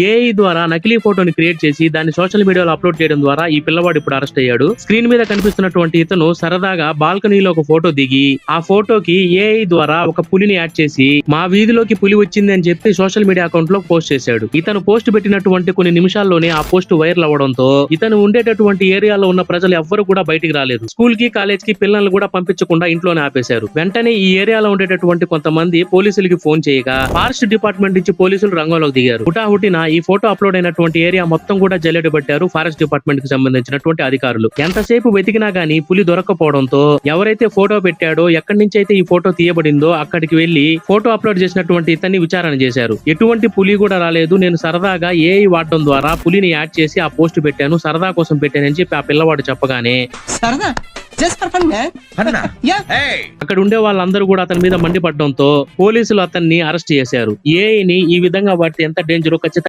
AI ద్వారా నకిలీ ఫోటోని క్రియేట్ చేసి దాన్ని సోషల్ మీడియాలో అప్లోడ్ చేయడం ద్వారా ఈ పిల్లవాడు ఇప్పుడు అరెస్ట్ అయ్యాడు. స్క్రీన్ మీద కనిపిస్తున్నటువంటి ఇతను సరదాగా బాల్కనీలో ఒక ఫోటో దిగి ఆ ఫోటోకి ఏఐ ద్వారా ఒక పులిని యాడ్ చేసి మా వీధిలోకి పులి వచ్చింది అని చెప్పి సోషల్ మీడియా అకౌంట్ లో పోస్ట్ చేశాడు. ఇతను పోస్ట్ పెట్టినటువంటి కొన్ని నిమిషాల్లోనే ఆ పోస్ట్ వైరల్ అవ్వడంతో ఇతను ఉండేటటువంటి ఏరియాలో ఉన్న ప్రజలు ఎవ్వరు కూడా బయటికి రాలేదు. స్కూల్ కి కాలేజ్ కి పిల్లల్ని కూడా పంపించకుండా ఇంట్లోనే ఆపేశారు. వెంటనే ఈ ఏరియాలో ఉండేటటువంటి కొంతమంది పోలీసులకి ఫోన్ చేయగా ఫారెస్ట్ డిపార్ట్మెంట్ నుంచి పోలీసులు రంగంలోకి దిగారు. హుటాహుటిన ఈ ఫోటో అప్లోడ్ అయినటువంటి ఏరియా మొత్తం కూడా జల్లెడ పట్టారు ఫారెస్ట్ డిపార్ట్మెంట్ కి సంబంధించినటువంటి అధికారులు. ఎంతసేపు వెతికినా గానీ పులి దొరక్కపోవడంతో ఎవరైతే ఫోటో పెట్టాడో, ఎక్కడి నుంచి అయితే ఈ ఫోటో తీయబడిందో అక్కడికి వెళ్లి ఫోటో అప్లోడ్ చేసినటువంటి ఇతన్ని విచారణ చేశారు. ఎటువంటి పులి కూడా రాలేదు, నేను సరదాగా ఏఐ వాడడం ద్వారా పులిని యాడ్ చేసి ఆ పోస్ట్ పెట్టాను, సరదా కోసం పెట్టానని చెప్పి ఆ పిల్లవాడు చెప్పగానే అక్కడ ఉండే వాళ్ళందరూ కూడా అతని మీద మండిపడడంతో పోలీసులు అతన్ని అరెస్ట్ చేశారు. ఏఐని ఈ విధంగా వాడితే ఎంత డేంజరో ఖచ్చితంగా